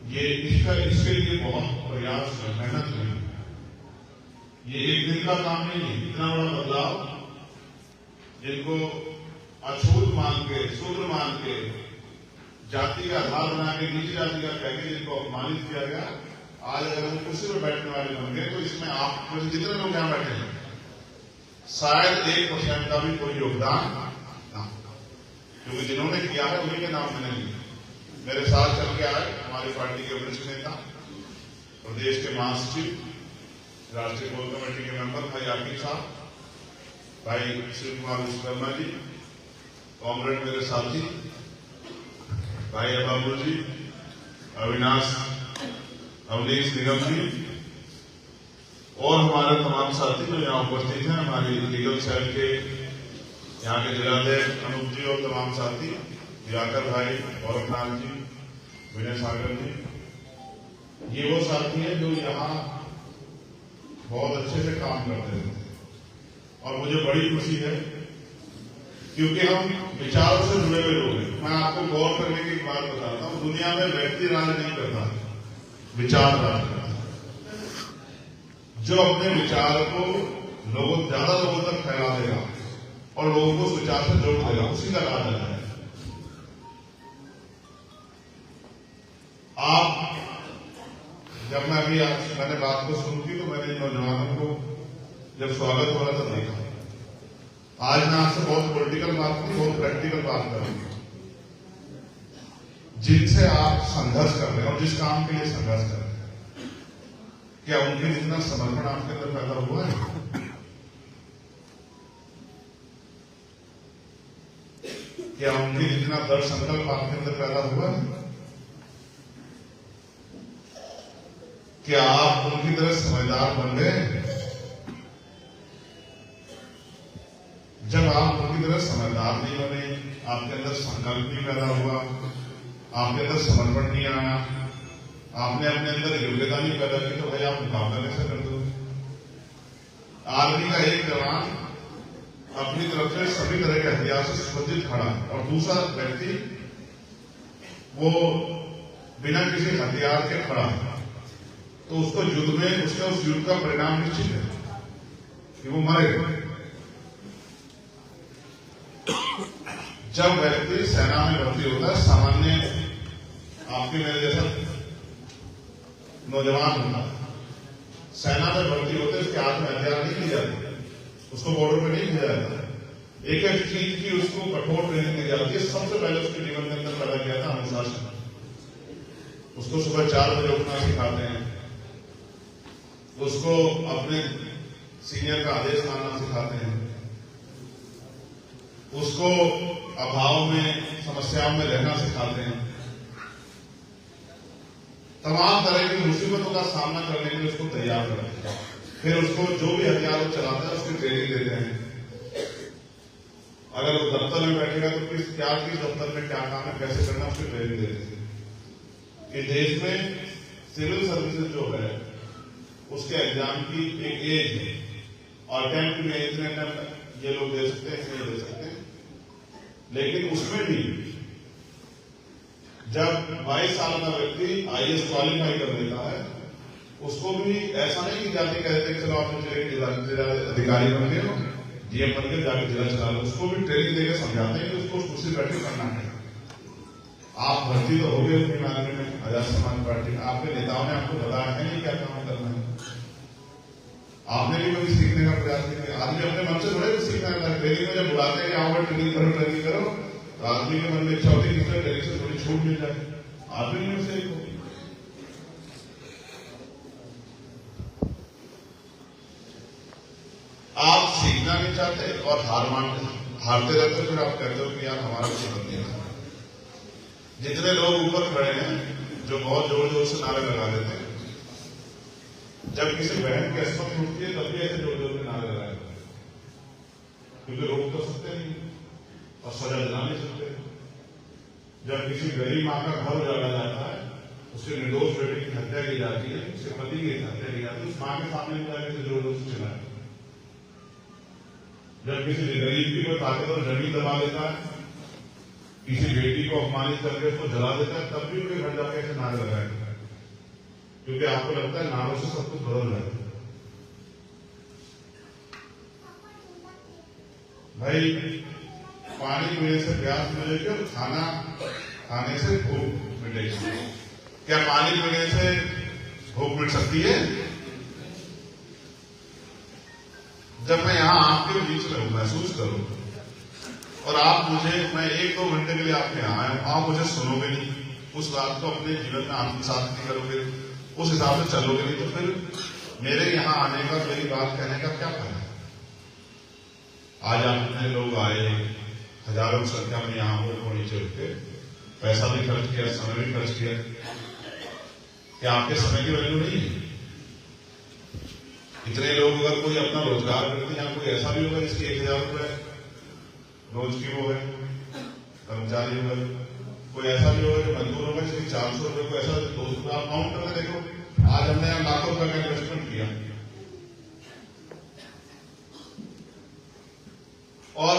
इसके लिए बहुत प्रयास मेहनत हुई। ये एक दिन का काम नहीं है। इतना बड़ा बदलाव जिनको अछूत मान के, शूद्र मान के, जाति का आधार बना के नीची जाति का कह के जिनको अपमानित किया गया, आज अगर हम कुर्सी पर बैठने वाले बन गए तो इसमें आप जितने लोग यहां बैठे हैं शायद 1% का भी कोई योगदान ना, क्योंकि जिन्होंने किया है उन्हीं के नाम मैंने लिया। मेरे साथ चल के आए हमारी पार्टी के वरिष्ठ नेता, प्रदेश के महासचिव, राष्ट्रीय कोर कमेटी के मेंबर भाई आकिब साहब, भाई शिव कुमार विश्वकर्मा जी, कॉमरेड मेरे साथी भाई अबाबू जी, अविनाश अवनीश निगम जी और हमारे तमाम साथी जो यहाँ उपस्थित हैं, हमारी लीगल सेल के यहाँ के जिलाध्यक्ष अनूप जी और तमाम साथी, दिवाकर भाई, गोरखनाथ जी, विनय सागर जी, ये वो साथी हैं जो यहाँ बहुत अच्छे से काम करते थे। और मुझे बड़ी खुशी है क्योंकि हम विचारों से जुड़े हुए लोग हैं। मैं आपको गौर करने की एक बात बताता हूँ, दुनिया में व्यक्ति राज नहीं करता, विचार राज करता है। जो अपने विचार को ज्यादा लोगों तक फैला देगा और लोगों को उस विचार से जोड़ देगा, उसी का राज है। आप जब मैं अभी मैंने बात को सुनी थी तो मैंने नौजवानों को जब स्वागत हो रहा था देखा। आज मैं आपसे बहुत पॉलिटिकल बात की, बहुत प्रैक्टिकल बात कर रही हूं। जिनसे आप संघर्ष कर रहे हैं और जिस काम के लिए संघर्ष कर रहे हैं, क्या उनके जितना समर्पण आपके अंदर पैदा हुआ है? क्या उनके जितना दृढ़ संकल्प आपके अंदर पैदा हुआ है? क्या आप उनकी तरह समझदार बन गए? जब आप उनकी तरह समझदार नहीं बने, आपके अंदर संकल्प नहीं पैदा हुआ, आपके अंदर समर्पण नहीं आया, आपने अपने अंदर योग्यता नहीं पैदा की, तो भाई आप मुकाबला कैसे कर दोगे? आर्मी का एक जवान अपनी तरफ से सभी तरह के हथियार से सुसज्जित खड़ा है और दूसरा व्यक्ति वो बिना किसी हथियार के खड़ा है, तो उसको युद्ध में उसके उस युद्ध का परिणाम निश्चित है कि वो मरेगा। जब व्यक्ति सेना में भर्ती होता है, सामान्य आपके मेरे जैसा नौजवान होता है, सेना में भर्ती होते हैं, उसके हाथ में हथियार नहीं दी जाती, उसको बॉर्डर पे नहीं भेजा जाता है। एक एक चीज की उसको कठोर ट्रेनिंग दी जाती है। सबसे पहले उसके जीवन के अंदर पैदा किया था अनुशासन। उसको सुबह 4 बजे उठना सिखाते हैं, उसको अपने सीनियर का आदेश मानना सिखाते हैं, उसको अभाव में, समस्याओं में रहना सिखाते हैं, तमाम तरह की मुसीबतों का सामना करने के लिए उसको तैयार करते हैं। फिर उसको जो भी हथियार वो चलाता है उसकी ट्रेनिंग देते हैं। अगर वो दफ्तर में बैठेगा तो किस दफ्तर में क्या काम है, कैसे करना, उसकी ट्रेनिंग देते हैं। कि देश में सिविल सर्विसेज जो है उसके एग्जाम की एक एज है और 10th में इतने ये लोग दे सकते हैं, इसलिए दे सकते हैं। लेकिन उसमें भी जब 22 साल का व्यक्ति IAS क्वालिफाई कर लेता है, उसको भी ऐसा नहीं कि जाके कहते कि चलो आपने जिला अधिकारी बन गए हो, DM बन गए, जाके जिला चला लो। उसको भी ट्रेनिंग देकर समझाते हैं कि उसको कुर्सी बैठे करना है। आप भर्ती तो हो गए अपनी मार्केट में, आजाद समाज पार्टी, आपके नेताओं ने आपको बताया है नहीं क्या काम करना है। आपने भी कभी सीखने का प्रयास नहीं किया। आदमी अपने मन से थोड़े सीखना है। ट्रेनिंग में जब बुलाते हैं कि आओ ट्रेनिंग करो, तो आदमी के मन में इच्छा होती है कि ट्रेनिंग से थोड़ी छूट मिल जाए, आदमी में से आप सीखना नहीं चाहते और हारते रहते, फिर आप कहते हो कि यार हमारा कुछ नहीं है। जितने लोग ऊपर खड़े हैं जो बहुत जोर जोर से नारे लगा देते हैं, जब किसी बहन की अस्मत उठती है तब भी ऐसे जोर जोर के नारे लगाए, क्योंकि रोक तो सकते नहीं और सजा दिला नहीं सकते। जब किसी गरीब मां का घर उजाड़ा जाता है, उसके निर्दोष बेटे की हत्या की जाती है, उसके पति की हत्या की जाती है, उस मां के सामने जाकर जोर जोर से चिल्लाए। जब किसी गरीब की कोई ताकतवर जमीन दबा देता है, किसी बेटी को अपमानित करके उसको जला देता है, तब भी उनके घर जाके ऐसे नारे लगाए। क्योंकि आपको लगता है नारों से सब कुछ बदल रहा है। भाई पानी पीने से प्यास मिलेगी और खाना खाने से भूख मिटेगी। क्या पानी पीने से भूख मिट सकती है? जब मैं यहां आपके बीच में हूं, महसूस करूं, और आप मुझे, मैं 1-2 घंटे के लिए आपके यहां आया, आप मुझे सुनोगे नहीं, उस बात को अपने जीवन में आत्मसात नहीं करोगे, उस हिसाब से चलोगे नहीं, तो फिर मेरे यहां आने का, मेरी बात कहने का क्या फायदा? आज आप इतने लोग आए, हजारों की संख्या में यहां हो नीचे उठे, पैसा भी खर्च किया, समय भी खर्च किया। क्या आपके समय की वैल्यू नहीं है? इतने लोग अगर कोई अपना रोजगार करते हैं, कोई ऐसा भी होगा जिसकी 1000 रुपए रोज की वो है, कर्मचारी होगा, कोई ऐसा भी होगा जो मजदूर होगा जिसकी 400 रुपए, को ऐसा 200 रुपए। आप काउंट करके देखो, आज हमने यहाँ लाखों रुपए का इन्वेस्टमेंट किया, और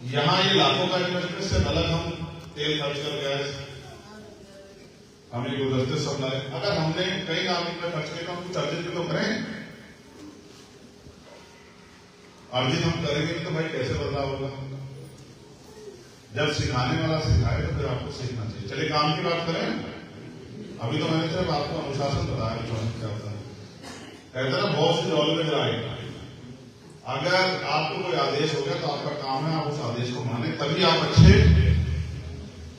यहां ये लाखों का इन्वेस्टमेंट से अलग हम तेल खर्च कर गए, हमें गुलदस्ते सब लाए। अगर हमने कई लाख रुपए खर्च किए तो हम कुछ अर्जित तो करें। अर्जित हम करेंगे तो भाई कैसे बदलाव होगा? जब सिखाने वाला सिखाए तो फिर आपको सीखना चाहिए। चलिए काम की बात करें। अभी तो मैंने सिर्फ आपको अनुशासन बताया क्या होता है। कहते ना बहुत सी नॉलेज आएगा। अगर आपको कोई आदेश हो गया तो आपका काम है आप उस आदेश को माने, तभी आप अच्छे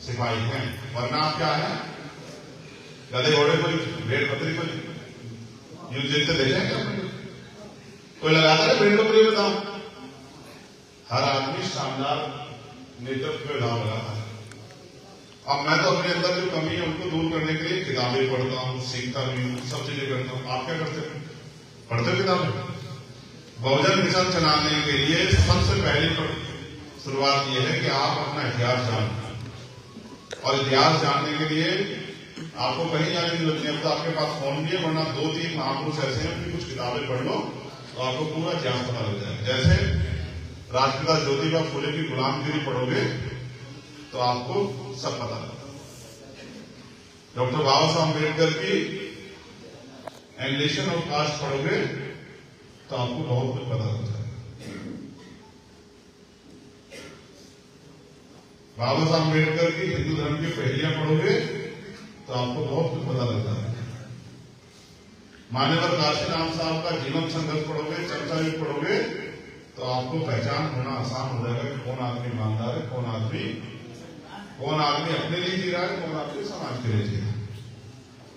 सिपाही हैं। वरना आप क्या है, गधे घोड़े को, भेड़ बकरी को युद्ध जीतते देखे क्या? कोई लगाता है भेड़ बकरी में दाम? हर आदमी शानदार नेतृत्व में दाम लगाता है। अब मैं तो अपने अंदर जो कमी है उनको दूर करने के लिए किताबें पढ़ता हूँ, सीखता भी हूँ, सब चीजें करता हूँ। आप क्या करते हो? पढ़ते हो किताबें? बहुजन मिशन चलाने के लिए सबसे पहली शुरुआत यह है कि आप अपना इतिहास जानो, और इतिहास जानने के लिए आपको कहीं जाने की जरूरत नहीं। अब तो आपके पास फोन भी है, वरना 2-3 महापुरुष ऐसे हैं कि कुछ किताबें पढ़ लो तो आपको पूरा इतिहास पता लग जाएगा। जैसे राष्ट्रपिता ज्योतिबा फुले की गुलामगिरी पढ़ोगे तो आपको सब पता लगता। डॉक्टर बाबा साहब अम्बेडकर की एलिमिनेशन ऑफ कास्ट पढ़ोगे तो आपको बहुत कुछ पता लगता है। बाबा साहब अम्बेडकर की हिंदू धर्म की पहेलियां पढ़ोगे तो आपको बहुत कुछ पता लगता है। मान्यवर काशीराम साहब का जीवन संघर्ष पढ़ोगे, चर्चा भी पढ़ोगे तो आपको पहचान होना आसान हो जाएगा कि कौन आदमी ईमानदार है, कौन आदमी अपने लिए जी रहा है, कौन आदमी समाज के लिए जी रहा है।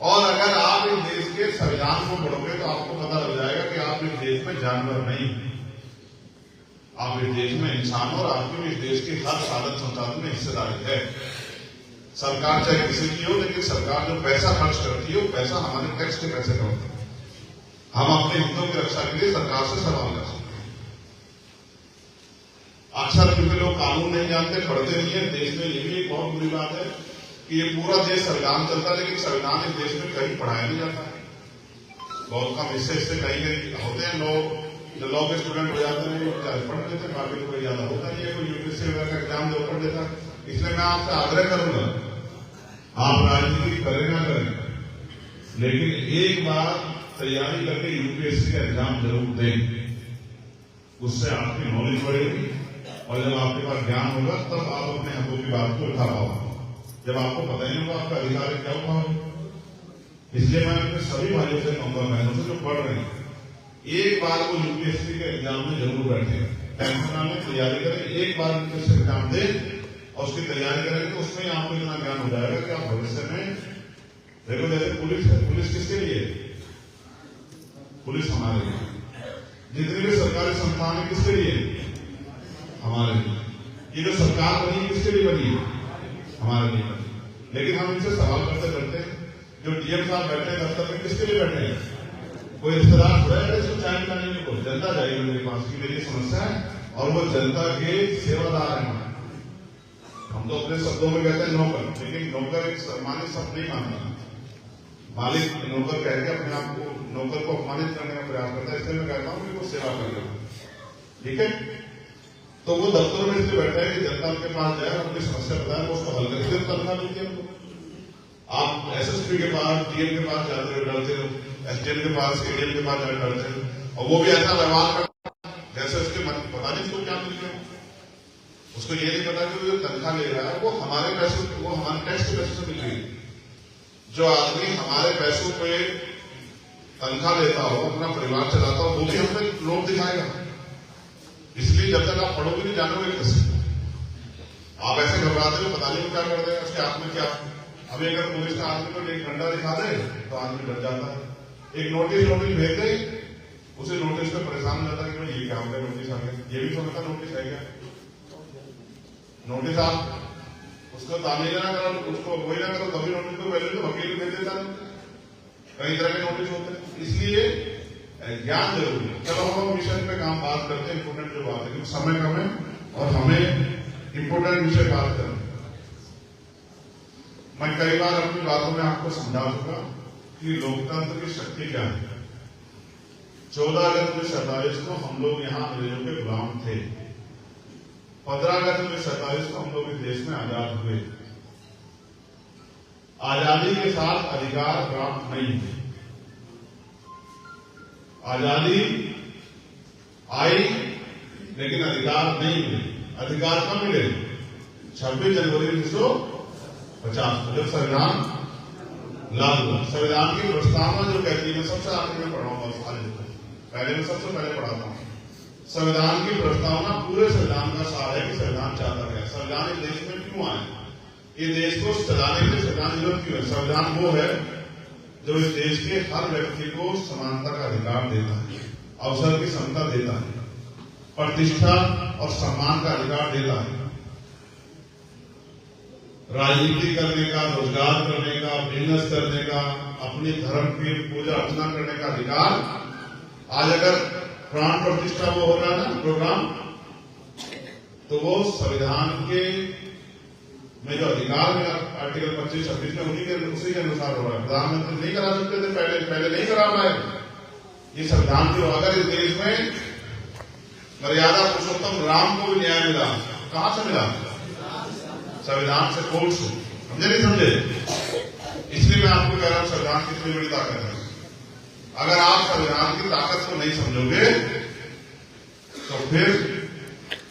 और अगर आप इस देश के संविधान को पढ़ोगे तो आपको पता लग जाएगा कि आप इस देश में जानवर नहीं, आप इस देश में इंसान हो, और आपकी इस देश की हर साधन संसाधन में हिस्सेदारी है। सरकार चाहे किसी की हो, लेकिन सरकार जो पैसा खर्च करती है वो पैसा हमारे टैक्स के पैसे का होता है। हम अपने हितों की रक्षा के लिए सरकार से सवाल कर सकते हैं। अक्सर क्योंकि लोग कानून नहीं जानते, पढ़ते नहीं है, देश में ये भी एक बहुत बुरी बात है कि ये पूरा देश संविधान चलता है, लेकिन संविधान इस देश में कहीं पढ़ाया नहीं जाता है। बहुत कम हिस्से कहीं होते हैं लोग, जो लॉ के स्टूडेंट हो जाते हैं वो पढ़ लेते हैं, बाकी कोई ज्यादा होता नहीं है, कोई यूपीएससी वगैरह का एग्जाम दो पढ़ लेता है। इसलिए मैं आपसे आग्रह करूंगा, आप राजनीति करें ना करें, लेकिन एक बार तैयारी करके यूपीएससी का एग्जाम जरूर दें। उससे आपकी नॉलेज बढ़ेगी, और जब आपके पास ज्ञान होगा तब आप अपने हकों की बात को उठा पाओगे। जब आपको पता ही नहीं होगा आपका अधिकार क्या उठाओगे। इसलिए मैं अपने सभी भाइयों से कहूंगा, बहनों से जो पढ़ रहे हैं, एक बार वो यूपीएससी के एग्जाम में जरूर बैठे, टेंशन में तैयारी करें। एक बार यूपीएससी एग्जाम दें और उसकी तैयारी करेंगे तो उसमें आपको इतना ज्ञान हो जाएगा कि आप भविष्य में देखो, जैसे पुलिस है, पुलिस किसके लिए? पुलिस हमारे लिए। जितनी भी सरकारी संस्थान है किसके लिए? हमारे लिए। ये जो सरकार बनी किसके लिए बनी? हमारे लिए बनी। लेकिन हम इनसे सवाल करते करते, जो डीएम साहब बैठे हैं दफ्तर में, किसके लिए बैठे हैं? कोई रिश्तेदार थोड़ा है इसको चाय पिलाने के लिए, जनता जाएगी मेरे पास की मेरी समस्या है, और वो जनता के सेवादार है। हम तो अपने शब्दों में कहते हैं नौकर, लेकिन नौकर एक सम्मानित शब्द नहीं मानता। मालिक नौकर कह के अपने आप को, नौकर को अपमानित करने का प्रयास करता है। इसलिए मैं कहता हूं कि वो सेवा कर रहा है, ठीक है। तो वो दफ्तर में इसलिए बैठा है कि जनता के पास जाए, अपनी समस्या बताए, वो उसको हल करके तनख्वाह मिलती है हमको। आप एसएसपी के पास, डीएम के पास जाते हो, डरते हो, एसडीएम के पास, एडीएम के पास जाते डरते हो, और वो भी ऐसा व्यवहार करता जैसे उसके पता नहीं उसको क्या मिल गया। उसको ये नहीं पता कि वो तनख्वाह ले रहा है वो हमारे पैसों, वो हमारे टैक्स के पैसों से मिल रही है। जो आदमी हमारे पैसों पे तनख्वाह लेता हो, अपना परिवार चलाता हो, वो भी हमें लोभ दिखाएगा। इसलिए जब तक आप पढ़ोगे नहीं जानोगे कैसे। आप ऐसे घबराते हो, पता नहीं क्या कर देगा, उसके हाथ में क्या। अभी अगर पुलिस का आदमी को एक डंडा दिखा दे तो आदमी डर जाता है। एक नोटिस भेज दे, उसे नोटिस पे परेशान हो जाता है कि भाई ये क्या हो गया, नोटिस आ गया, ये भी समझता नोटिस है क्या। नोटिस आप उसको तामील ना करो, उसको वही ना करो, कभी नोटिस को पहले तो वकील भेज देता है। कई तरह के नोटिस होते हैं, इसलिए ज्ञान जरूरी है। चलो हम मिशन पे काम बात करते हैं, इंपोर्टेंट जो बात है, क्योंकि समय कम है और हमें इंपोर्टेंट विषय बात करना। मैं कई बार अपनी बातों में आपको समझा चुका कि लोकतंत्र की शक्ति क्या है। 14 अगस्त 1947 को हम लोग यहाँ अंग्रेजों के गुलाम थे। 15 अगस्त 1947 को हम लोग इस देश में आजाद हुए। आजादी के साथ अधिकार प्राप्त नहीं हुए। आजादी आई लेकिन अधिकार नहीं मिले। अधिकार कब मिले? 26 जनवरी 1950 जब संविधान लागू हुआ। संविधान की प्रस्तावना जो कहती है, मैं सबसे आखिर में पढ़ाऊंगा, पहले मैं सबसे पहले पढ़ाता हूं। संविधान की प्रस्तावना पूरे संविधान का सार है कि संविधान चाहता है, संविधान इस देश में क्यों आए, ये देश को चलाने के लिए संविधान जरूरत क्यों है। संविधान वो है जो इस देश के हर व्यक्ति को समानता का अधिकार देता है, अवसर की समता देता है, प्रतिष्ठा और सम्मान का अधिकार देता है, राजनीति करने का, रोजगार करने का, बिजनेस करने का, अपने धर्म की पूजा अर्चना करने का अधिकार। आज अगर प्राण प्रतिष्ठा वो हो रहा है ना प्रोग्राम, तो वो संविधान के में जो अधिकार है आर्टिकल 25-26 में उसी के अनुसार हो रहा है। प्रधानमंत्री नहीं करा सकते थे, पहले नहीं करा पाए। ये संविधान की अगर इस देश में मर्यादा पुरुषोत्तम राम को भी न्याय मिला, कहां से मिला? संविधान से, कोर्ट से। समझे नहीं समझे? इसलिए मैं आपको कह रहा हूं संविधान कितनी बड़ी ताकत है। अगर आप संविधान की ताकत को नहीं समझोगे तो फिर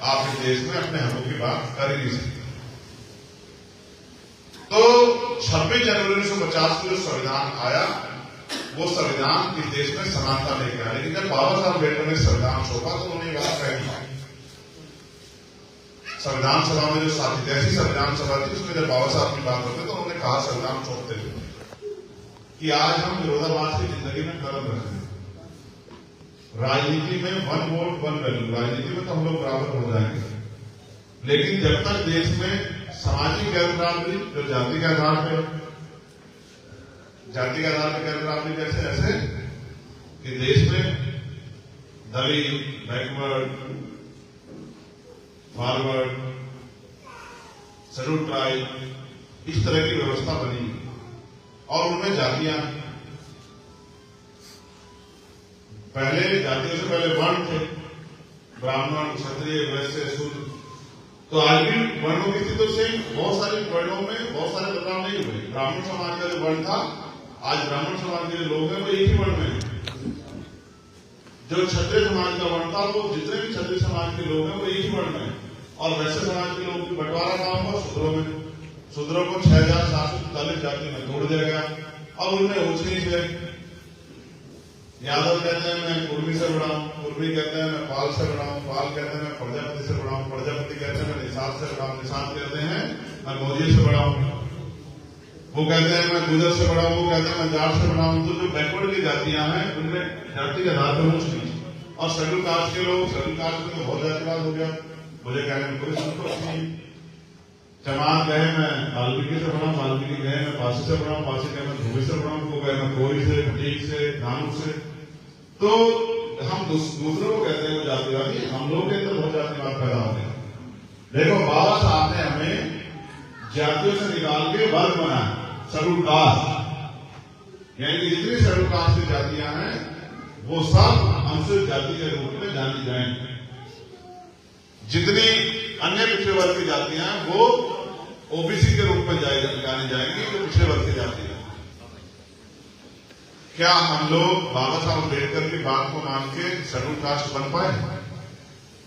आप इस देश में अपने हकों की बात कर ही नहीं सकते। तो 26 जनवरी 1950 को जो संविधान आया, वो संविधान इस देश में समानता लेकर आया। लेकिन जब बाबा साहब अम्बेडकर ने संविधान सौंपा तो उन्होंने बात कही, संविधान सभा में जो साथी थे, ऐसी संविधान सभा थी, उसमें जब बाबा साहब की बात करते तो उन्होंने कहा संविधान सौंपते थे कि आज हम विरोधाभास की जिंदगी में कदम रख रहे हैं। राजनीति में 1 वोट 1 वैल्यू, राजनीति में तो हम लोग बराबर हो जाएंगे, लेकिन जब तक देश में सामाजिक गैर बराबरी, जो जाति के आधार पे गैर बराबरी, जैसे ऐसे कि देश में दलित, बैकवर्ड, फॉरवर्ड, शेड्यूल ट्राइब, इस तरह की व्यवस्था बनी और उनमें जातियां, पहले जातियों से पहले वर्ण थे, ब्राह्मण, क्षत्रिय, वैश्य, शूद्र। तो आज भी वर्णों की स्थिति से बहुत सारे वर्णों में बहुत सारे बदलाव नहीं हुए। ब्राह्मण समाज का जो वर्ण था, आज ब्राह्मण समाज के जो लोग हैं वो एक ही वर्ण में है। जो क्षत्रिय समाज का वर्ण था, वो जितने भी क्षत्रिय समाज के लोग हैं वो एक ही वर्ण में है। और वैश्य समाज के लोग बंटवारा काम हुआ शूद्रों में। शूद्रों को 6740 जातियों में तोड़ दिया गया। अब उनमें ऊंच नीच है। यादव कहते हैं मैं कुर्मी से बड़ा हूं, कुर्मी कहते हैं मैं पाल से बड़ा हूं, पाल कहते हैं मैं प्रजापति से बड़ा हूं, प्रजापति कहते हैं मैं निषाद से बड़ा हूं, निषाद कहते हैं मैं मौर्य से बड़ा हूं, वो कहते हैं मैं गुजर से बड़ा हूं, वो कहते हैं मैं जाट से बड़ा हूं। तो जो बैकवर्ड की जातियां हैं उनमें जाति के आधार पर ऊंच नीच। और शेड्यूल कास्ट के लोग, शेड्यूल कास्ट में तो बहुत जातिवाद हो गया। मुझे कहने में कोई संतोष नहीं। चमार कहे मैं वाल्मीकि से बड़ा हूं, वाल्मीकि कहे मैं पासी से बड़ा हूं, पासी कहे मैं धोबी से बड़ा हूं, वो कहे मैं कोई से, फटीक से, नानू से। तो हम दूसरों को कहते हैं वो जातिवादी, हम लोग के अंदर बहुत जातिवाद पैदा होते हैं। देखो बाबा साहब ने हमें जातियों से निकाल के वर्ग बनाया, शेड्यूल कास्ट, यानी कि जितनी शेड्यूल कास्ट की जातियां हैं वो सब अनुसूचित जाति के रूप में जानी जाएंगी। जितनी अन्य पिछड़े वर्ग की जातियां हैं वो ओबीसी के रूप में जानी जाएंगी, जो पिछड़े वर्ग की जाति है। क्या हम लोग बाबा साहब अम्बेडकर की बात को मान के शेड्यूल कास्ट बन पाए,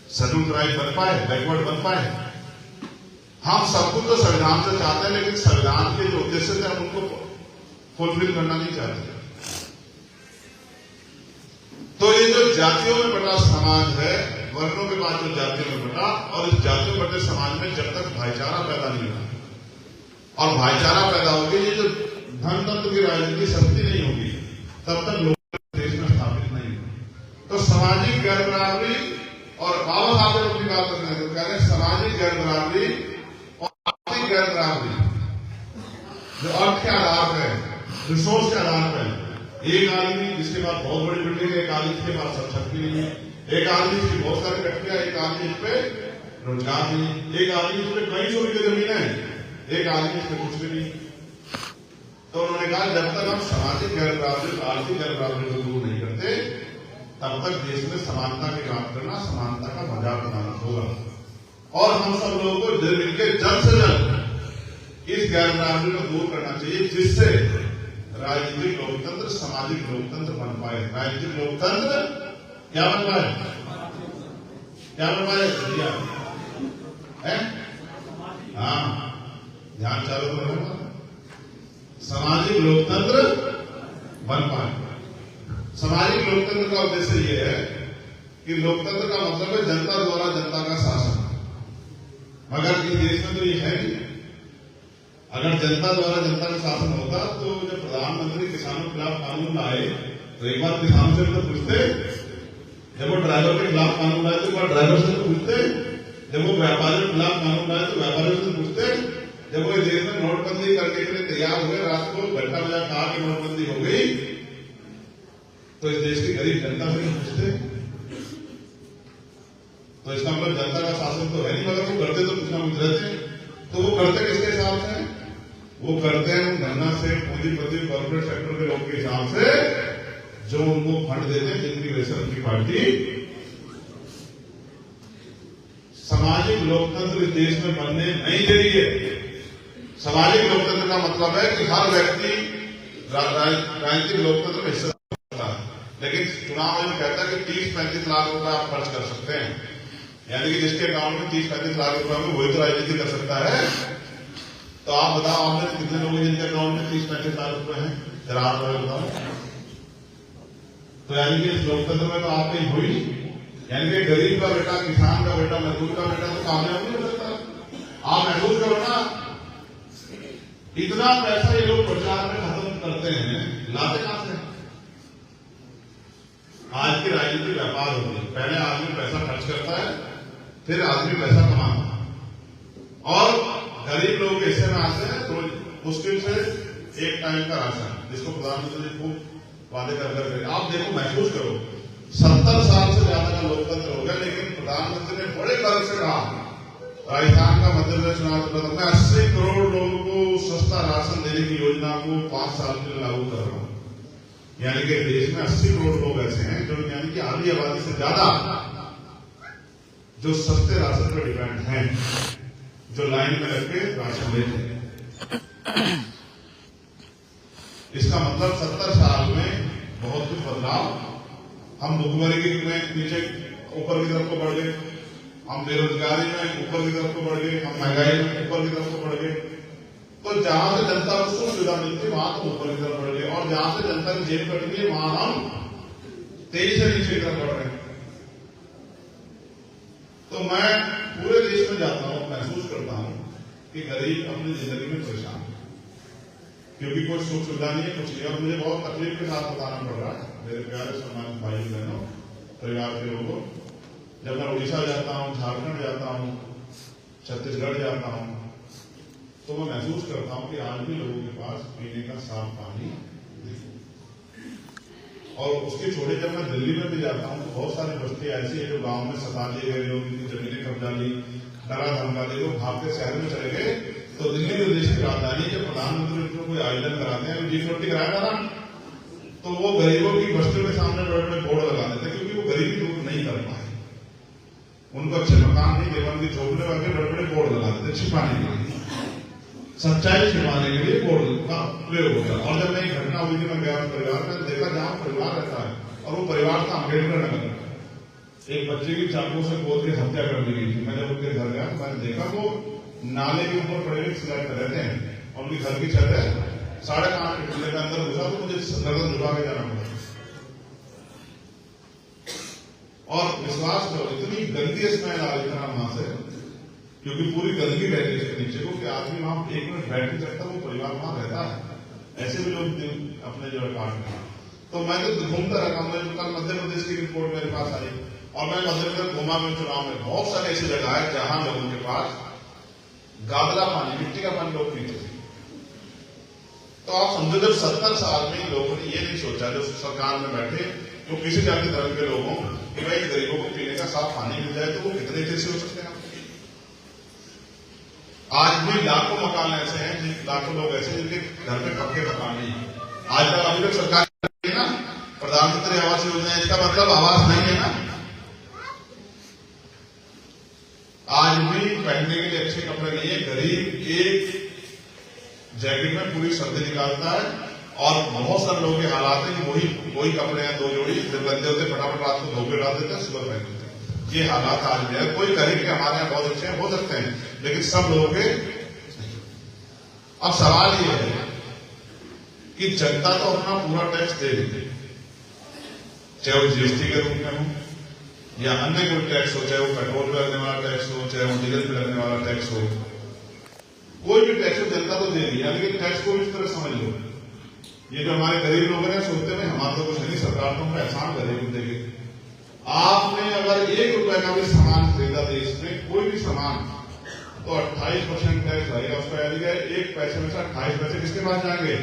शेड्यूल ट्राइब बन पाए, बैकवर्ड बन पाए? हम सब कुछ तो संविधान से चाहते हैं, लेकिन संविधान के जो उद्देश्य थे हम उनको फुलफिल करना नहीं चाहते। तो ये जो जातियों में बटा समाज है, वर्णों के बाद जो जातियों में बटा, और इस जातियों में बटे समाज में जब तक भाईचारा पैदा नहीं होगा और भाईचारा पैदा होगी, ये जो धनतंत्र की राजनीति शक्ति नहीं होगी, तब तक लोग देश में स्थापित नहीं होगा। तो सामाजिक गैर बराबरी, और बाबा साहब अपनी बात करने तो कह रहे हैं सामाजिक गैर बराबरी और आर्थिक गैर बराबरी जो अर्थ के आधार पर, रिसोर्स के आधार पर, एक आदमी जिसके पास बहुत बड़ी बिल्डिंग है, एक आदमी जिसके पास सब शक्ति नहीं है, एक आदमी जिसकी बहुत सारी फैक्ट्रियां, एक आदमी जिस पे रोजगार नहीं, एक आदमी जिस पे कई सौ की जमीन है, एक आदमी जिस पे कुछ भी नहीं। तो उन्होंने कहा जब तक हम सामाजिक गैर बराबरी, आर्थिक गैर बराबरी को दूर नहीं करते, तब तक देश में समानता की बात करना, समानता का मजाक बनाना होगा। और हम सब लोगों को मिलकर जल्द से जल्द इस गैर बराबरी को दूर करना चाहिए, जिससे राजनीतिक लोकतंत्र सामाजिक लोकतंत्र बन पाए। राजनीतिक लोकतंत्र क्या बन पाए, क्या बन पाए भैया? हाँ, ध्यान चालू करो। सामाजिक लोकतंत्र बन पाए। सामाजिक लोकतंत्र का उद्देश्य यह है कि लोकतंत्र का मतलब है जनता द्वारा जनता का शासन, मगर इस देश में तो ये है नहीं। अगर जनता द्वारा जनता का शासन होता तो जब प्रधानमंत्री किसानों के खिलाफ कानून लाए तो एक बार किसानों से तो पूछते, जब वो ड्राइवर के खिलाफ कानून लाए तो एक बार ड्राइवर से तो पूछते, जब वो व्यापारियों के खिलाफ कानून लाए तो व्यापारियों से पूछते, जब वो देश में नोटबंदी करने के लिए तैयार हुए, रात को घंटा बजा कहा कि नोटबंदी हो गई, तो इस देश की गरीब जनता से नहीं पूछते। तो इसका मतलब जनता का शासन तो है नहीं, मगर वो करते तो पूछना पूछ रहे थे। तो वो करते किसके हिसाब से? वो करते हैं धरना से, पूंजीपति, कॉर्पोरेट सेक्टर के लोग के हिसाब से, जो उनको फंड देते हैं, जिनकी वजह से उनकी पार्टी। सामाजिक लोकतंत्र इस देश में बनने नहीं दे रही है। सामाजिक लोकतंत्र का मतलब है कि हर व्यक्ति राजनीतिक लोकतंत्र में हिस्सा करता है, लेकिन चुनाव में कहता है कि 30-35 लाख रुपए आप खर्च कर सकते हैं, यानी कि जिसके अकाउंट में 30-35 लाख रुपए में वही तो राजनीति कर सकता है। तो आप बताओ, आपने कितने लोग हैं जिनके अकाउंट में 30-35 लाख रुपए हैं? जरा आप बताओ। तो यानी कि इस लोकतंत्र में तो आप कहीं हुई नहीं, यानी कि गरीब का बेटा, किसान का बेटा, मजदूर का बेटा तो कामयाब नहीं हो सकता। आप महसूस करो ना, इतना पैसा ये लोग प्रचार में खत्म करते हैं, लाते कहां से? आज की राजनीति व्यापार होती है। पहले आदमी पैसा खर्च करता है, फिर आदमी पैसा कमाता है, और गरीब लोग ऐसे में आते हैं तो मुश्किल से एक टाइम का राशन, जिसको प्रधानमंत्री जी खूब वादे कर करके, आप देखो, महसूस करो, 70 साल से ज्यादा का लोकतंत्र हो गया, लेकिन प्रधानमंत्री ने बड़े गर्व से कहा, राजस्थान का मध्य प्रदेश चुनाव में 80 करोड़ लोगों को सस्ता राशन देने की योजना को 5 साल के लिए लागू कर रहा हूं। यानी कि देश में 80 करोड़ लोग ऐसे हैं जो, यानी कि आधी आबादी से ज्यादा, जो सस्ते राशन पर डिपेंड हैं, जो लाइन में लग के राशन लेते हैं। इसका मतलब 70 साल में बहुत कुछ बदलाव। हम भुखमरी में नीचे ऊपर की तरफ को बढ़ गए, हम बेरोजगारी में ऊपर की तरफ को बढ़ गए, हम महंगाई में ऊपर की तरफ को बढ़ गए। तो जहां से जनता को सुख सुविधा मिलती है वहां तो ऊपर की तरफ बढ़ गए, और जहां से जनता की जेब कट गई वहां हम तेजी से नीचे की तरफ बढ़ रहे हैं। तो मैं पूरे देश में जाता हूं, महसूस करता हूं कि गरीब अपनी जिंदगी में परेशान है, क्योंकि कोई सुख सुविधा नहीं है, कुछ नहीं। और मुझे बहुत तकलीफ के साथ बताना पड़ रहा है मेरे प्यारे सम्मानित भाई बहनों, परिवार के लोगों, जब मैं उड़ीसा जाता हूं, झारखंड जाता हूं, छत्तीसगढ़ जाता हूं, तो मैं महसूस करता हूं कि आज भी लोगों के पास पीने का साफ पानी नहीं। और उसके छोड़े जब मैं दिल्ली में भी जाता हूं तो बहुत सारी बस्तियां ऐसी है जो गांव में सता दिए गए लोग, जिनकी जमीनें कब्जा ली, डरा धमका दे, लोग भाग के शहर में चले गए। तो दिल्ली में देश की राजधानी के प्रधानमंत्री उनको कोई आयोजन कराते हैं, G20 कराया था ना, तो वो गरीबों की बस्तियों के सामने बड़े बड़े बोर्ड लगा देते हैं, क्योंकि वो गरीबी दूर नहीं कर पाए। उनको अच्छे मकान नहीं, देवन की झोपड़े वाले बड़े बड़े बोर्ड लगा देते छिपाने के लिए। सच्चाई छिपाने के लिए कोड का प्रयोग होता है। और जब मैं घटना हुई थी, मैं गया परिवार में, देखा जहां परिवार रहता है और वो परिवार था अम्बेडकर नगर में, एक बच्चे की चाकू से गोद के हत्या कर दी गई थी। मैं जब उनके घर गया तो मैंने देखा वो नाले के ऊपर पड़े हुए सिलेक्ट रहते हैं और उनकी घर की छत है 5.5 फीट के अंदर घुसा तो मुझे गर्दन झुका के जाना पड़ा। और विश्वास करो इतनी गंदी स्मेल आ रही थी वहां से, क्योंकि पूरी गंदगी बह रही है नीचे को, कि आदमी वहां 1 मिनट बैठ नहीं सकता, वो परिवार वहां रहता है। ऐसे भी लोग अपने जो काट। तो मैं तो घूमता रहता हूँ। कल मध्य प्रदेश की रिपोर्ट मेरे पास आई और मैं मध्य प्रदेश घूमा में चुनाव में बहुत सारे ऐसी जगह है जहां लोगों के पास गादला पानी, मिट्टी का पानी लोग पीते थे। तो आप समझो जब 70 साल में लोगों ने ये नहीं सोचा, जो सरकार में बैठे, जो किसी जाति धर्म के लोगों, कि भाई गरीबों को पीने का साफ पानी मिल जाए, तो वो कितने देर से हो सकते हैं। आज भी लाखों मकान ऐसे हैं, लाखों लोग ऐसे जिनके घर पे पक्के मकान नहीं है। आज तक अभी तक सरकार ना प्रधानमंत्री आवास योजना, इसका मतलब आवास नहीं है ना। आज भी पहनने के लिए अच्छे कपड़े नहीं है। गरीब एक जैकेट में पूरी सर्दी निकालता है और बहुत सारे लोगों के हालात है कि वही कपड़े हैं 2 जोड़ी, जब गंदे होते फटाफट रात को धो के डाल देते हैं, सुबह पहन देते हैं। ये हालात आज भी है। कोई कहे कि हमारे यहाँ बहुत अच्छे हैं, हो सकते हैं, लेकिन सब लोगों के। अब सवाल ये है कि जनता तो अपना पूरा टैक्स दे देती है, चाहे वो जीएसटी के रूप में हो या अन्य कोई टैक्स हो, चाहे वो पेट्रोल पे लगने वाला टैक्स हो, चाहे वो डीजल पे लगने वाला टैक्स हो, कोई भी टैक्स हो जनता तो दे रही है। लेकिन टैक्स को इस तरह समझ लो, ये जो हमारे गरीब लोग हैं सोचते हैं हमारा तो कुछ नहीं, सरकार तो हमें एहसान करेगी देगी। आपने अगर 1 रुपए का भी सामान खरीदा देश में, कोई भी सामान, तो 28% टैक्स आएगा उसका। यानी 1 पैसे में से 28 पैसे किसके पास जाएंगे?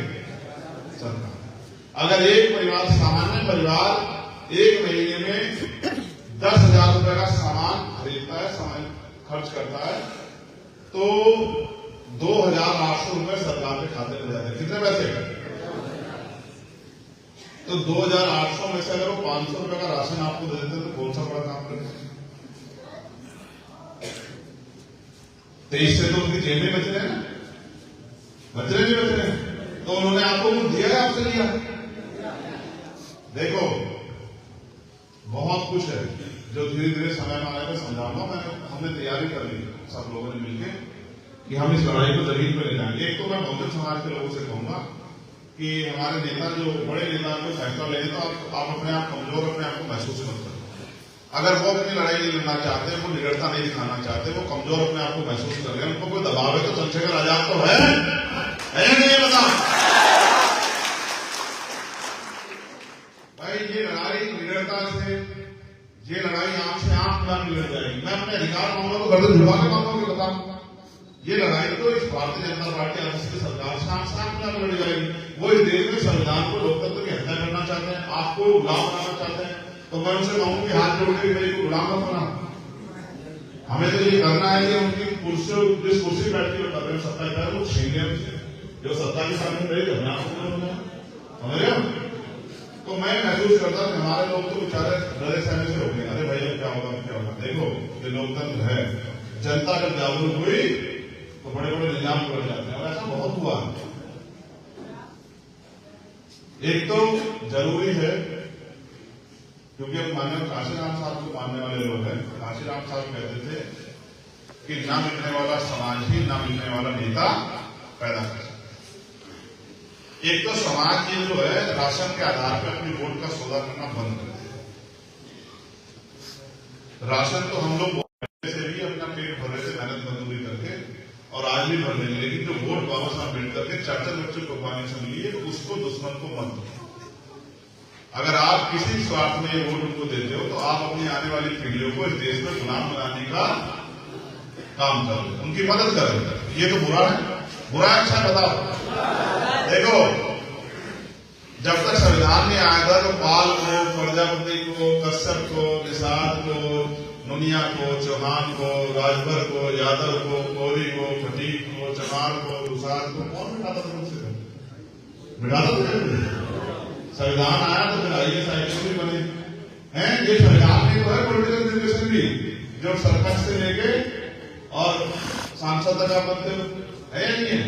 सरकार। अगर एक परिवार, सामान्य परिवार 1 महीने में 10,000 रुपए का सामान खरीदता है, सामान खर्च करता है, तो 2,800 रुपए सरकार के खाते में जाते हैं। कितने पैसे? तो 2,800 में से अगर वो 500 रुपए का राशन आपको दे देते तो कौन सा बड़ा काम करते? तो इससे तो उनकी जेब में बच रहे हैं, बच रहे हैं। तो उन्होंने आपको कुछ दिया है, आपसे लिया? देखो बहुत कुछ है जो धीरे धीरे समय में आने पर समझाऊंगा। हमने तैयारी कर ली सब लोगों ने मिलकर कि हम इस लड़ाई को जमीन पर ले जाएंगे। एक तो मैं बहुजन समाज के लोगों से कहूंगा कि हमारे नेता, जो बड़े नेता को फैसला लेंगे तो आप अपने आप कमजोर, अपने आप को महसूस मत करो। अगर वो अपनी लड़ाई नहीं लड़ना चाहते, वो निडरता नहीं दिखाना चाहते, वो कमजोर अपने आप को महसूस कर रहे हैं, उनको कोई दबाव है तो चंद्रशेखर आजाद तो है नहीं? बता भाई, ये लड़ाई निडरता से, ये लड़ाई आंख से आंख ना मिल जाएगी। मैं अपने अधिकार मांगूंगा तो गर्दन झुका के मांगूंगा, बताऊंगा। ये लड़ाई तो इस भारतीय जनता पार्टी की सरकार साथ लड़ी जाएगी। वो इस देश में संविधान को, लोकतंत्र की हत्या करना चाहते हैं, आपको गुलाम बनाना चाहते हैं। तो मैं उनसे कहूं कि हाथ जोड़ के मेरे को गुलाम मत बना। हमें तो ये करना है कि उनकी कुर्सी, जिस कुर्सी बैठ के कर रहे हैं सत्ता का, वो छीन लिया उनसे, जो सत्ता के सामने रहे झगड़ा समझ रहे हो। तो मैं महसूस करता हूं हमारे लोग तो बेचारे डरे सहमे से रोके, अरे भाई क्या होगा क्या होगा। देखो ये लोकतंत्र है, जनता जब जागरूक हुई तो बड़े बड़े निजाम कर जाते हैं, और ऐसा बहुत हुआ। एक तो जरूरी है, क्योंकि हम माननीय काशीराम साहब को मानने वाले लोग हैं। काशीराम साहब कहते थे कि ना मिलने वाला समाज ही ना मिलने वाला नेता पैदा कर सकता। एक तो समाज ये जो है राशन के आधार पर अपनी वोट का सौदा करना बंद कर दिया। राशन तो हम लोग से भी अपना पेट भर रहे थे मेहनत मजदूरी करके, और आज भी भर लेंगे, लेकिन जो वोट बाबा साहब अम्बेडकर के 4 बच्चों को पाने से मिली है, उसको दुश्मन को मत दो। अगर आप किसी स्वार्थ में ये वोट उनको देते हो तो आप अपनी आने वाली पीढ़ियों को इस देश में गुलाम बनाने का काम कर रहे, उनकी मदद कर रहे। ये तो बुरा है, बुरा है अच्छा बताओ। देखो जब तक संविधान में आया था तो पाल को, प्रजापति को, कश्यप को, निषाद को, मुनिया को, चौहान को, राजभर को, यादव को, गौरी को, फटीक को, चमार को, दुसाद को कौन बिठाता था? मुझसे बिठाता था। संविधान आया तो फिर IAS भी बने हैं। ये संविधान में तो है पॉलिटिकल रिजर्वेशन भी, जो सरपंच से लेके और सांसद तक आप बनते हो, है या नहीं है?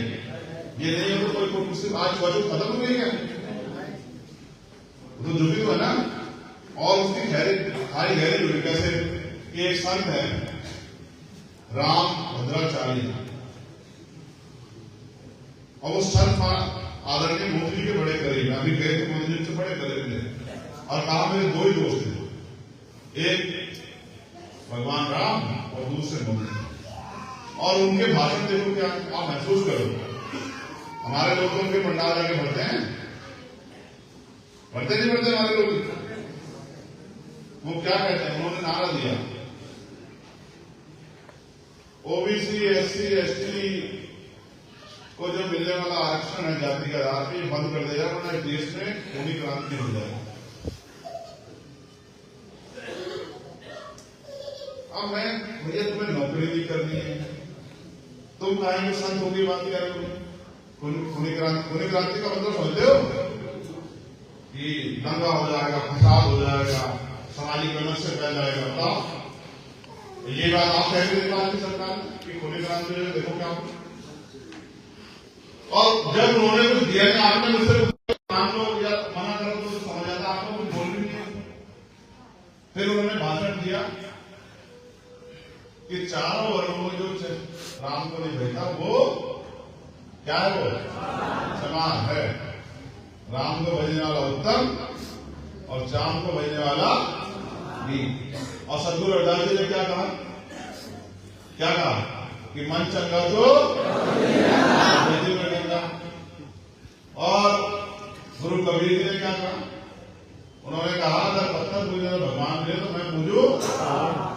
ये नहीं है तो कोई मुस्लिम आज वजूद खत्म हो गई क्या? तो जो भी है ना, और उसकी खाली गहरी हुई कैसे कि एक संत है राम भद्राचार्य, और वो संत आदरणीय मोदी जी के बड़े करीब है। अभी गए थे मोदी जी से बड़े करीब थे, और कहा मेरे दो ही दोस्त थे, एक भगवान राम और दूसरे मोदी। और उनके भाषण देखो क्या आप महसूस करो। हमारे लोग तो उनके पंडाल जाके भरते हैं, भरते नहीं भरते हमारे लोग। वो क्या कहते हैं, उन्होंने नारा दिया ओबीसी एससी एसटी को जो मिलने वाला आरक्षण है जाति के आधार पर बंद कर दिया, वरना देश में खूनी क्रांति हो जाएगी। अब मैं भैया तुम्हें नौकरी नहीं करनी है, तुम कहेंगे संत होगी बात कर रहे हो। खूनी क्रांति का मतलब समझते हो कि दंगा हो जाएगा, फसाद हो जाएगा, सामाजिक विमर्श फैल जाएगा। बताओ ये बात आप कह रहे हैं सरकार की खूनी क्रांति जो देखो क्या। और जब उन्होंने कुछ दिया है आपने मुझसे मान लो या मना करो तो समझ आता, आपको कुछ बोल भी नहीं है। फिर उन्होंने भाषण दिया कि चारों वर्गों में जो राम को नहीं भेजा वो क्या है, वो समान है। राम को भेजने वाला उत्तम और चाम को भेजने वाला नीच। और सदगुरु रविदास जी ने क्या कहा कि मन चंगा तो गंगा। और गुरु कबीर जी ने क्या कहा, उन्होंने कहा अगर पत्थर पूजे तो भगवान मिले तो मैं पूजू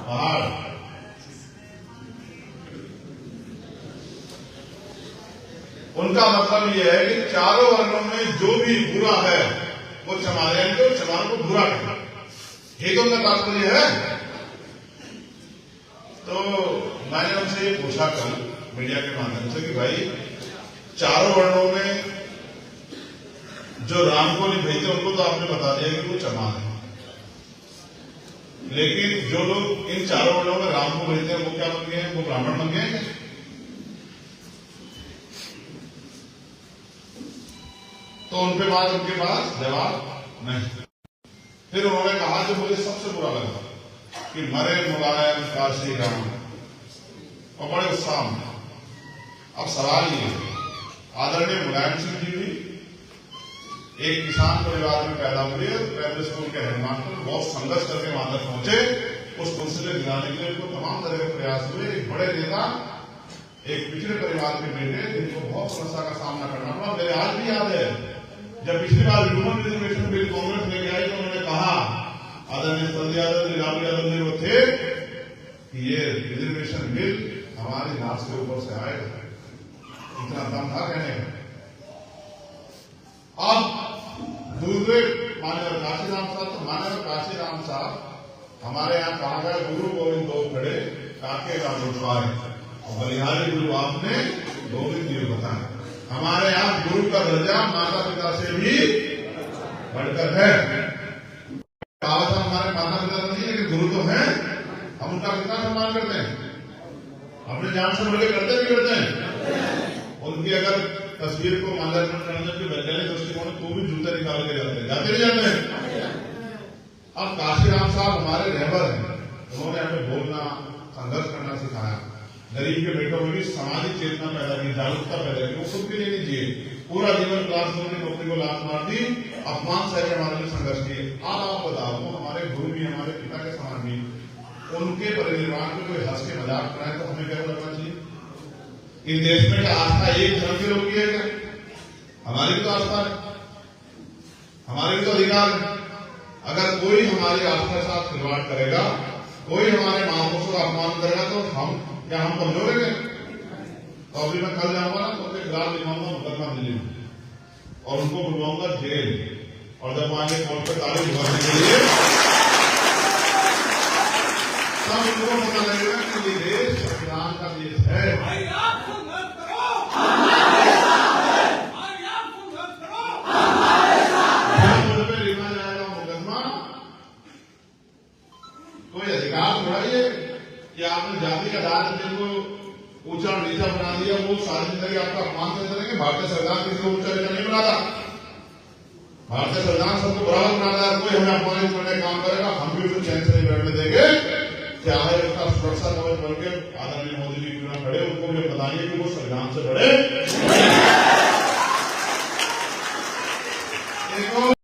पहाड़। उनका मतलब यह है कि चारों वर्णों में जो भी बुरा है वो क्षमा दें, तो क्षमा को बुरा करें, ये तो उनका तात्पर्य है। तो मैंने उनसे ये पूछा कल मीडिया के माध्यम से कि भाई चारों वर्णों में जो राम को नहीं भेजते उनको तो आपने बता दिया कि वो क्षमा है, लेकिन जो लोग इन चारों वर्णों में राम को भेजते हैं वो क्या बन गए हैं, वो ब्राह्मण बन गए हैं। तो उनके पास जवाब नहीं। फिर उन्होंने कहा जो मुझे सबसे बुरा लगा कि मरे मुलायम काशी राम, और बड़े उत्साह में। अब सवाल ये आदरणीय मुलायम सिंह जी भी एक किसान परिवार में पैदा हुए, प्राइमरी स्कूल के हेडमास्टर, बहुत संघर्ष करके वहां तक पहुंचे, उस कुर्सी में दिलाने के लिए उनको तमाम तरह के प्रयास हुए। एक बड़े नेता, एक पिछड़े परिवार के बेटे जिनको बहुत समस्या का सामना करना पड़ा। मेरे आज भी याद है जब पिछली बार ह्यूमन रिजर्वेशन बिल कांग्रेस लेके आई तो उन्होंने कहा, आदरणीय शरद यादव जी, राहुल यादव जी वो थे कि ये रिजर्वेशन बिल हमारी नाश के ऊपर से आएगा, इतना दम था कहने में। अब दूसरे मान्यवर काशीराम साहब, तो मान्यवर काशीराम साहब हमारे यहाँ कहा गया गुरु गोविंद दो खड़े काके का लुटवाए, और बलिहारी गुरु आपने गोविंद जी बताए। हमारे यहाँ गुरु का दर्जा माता पिता से भी बढ़कर है। कहावत हमारे माता पिता नहीं है, गुरु तो है, हम उनका कितना सम्मान करते हैं, अपने जान से बढ़ के करते भी करते हैं। उनकी अगर तस्वीर को माल्यार्पण करने की वैज्ञानिक दृष्टिकोण तो भी जूते निकाल के जाते नहीं जाते हैं। अब काशीराम साहब हमारे रहबर हैं, उन्होंने हमें बोलना, संघर्ष करना सिखाया, गरीब के बेटों में भी सामाजिक चेतना पैदा की, जागरूकता पैदा की। वो खुद के लिए नहीं जिए, पूरा जीवन क्लासरूम की नौकरी को लात मार दी, अपमान सह के हमारे लिए संघर्ष किए। अब आप बताओ, वो हमारे गुरु भी, हमारे पिता के समान भी, उनके परिनिर्वाण में कोई हंस के मजाक कराए तो हमें क्या लगना चाहिए? इस देश में आस्था एक धर्म के लोग की है क्या? हमारी भी तो आस्था है, हमारे भी तो अधिकार है। अगर कोई हमारी आस्था के साथ खिलवाड़ करेगा, कोई हमारे महापुरुषों का अपमान करेगा, तो हम कमजोर है। तो अभी मैं कल जाऊंगा ना, तो उनके खिलाफ लिखाऊंगा मुकदमा दिल्ली में, और उनको बुलवाऊंगा जेल, और जब आगे कोर्ट पर तारीख भरने के लिए तब उनको पता लगेगा कि ये देश संविधान का देश है। लिखा जाएगा मुकदमा, कोई अधिकार थोड़ा ही है कि आपने जाति का आधार जिनको ऊंचा नीचा बना दिया, वो सारी जिंदगी आपका अपमान करते रहेंगे। भारतीय संविधान किसी को ऊंचा नीचा नहीं बनाता, भारतीय संविधान सबको बराबर बनाता है। कोई हमें अपमानित करने का काम करेगा, हम भी उसे चैन से नहीं बैठने देंगे, चाहे उसका सुरक्षा कवच बन के आदरणीय मोदी जी क्यों ना खड़े, उनको भी बताइए कि वो संविधान से बड़े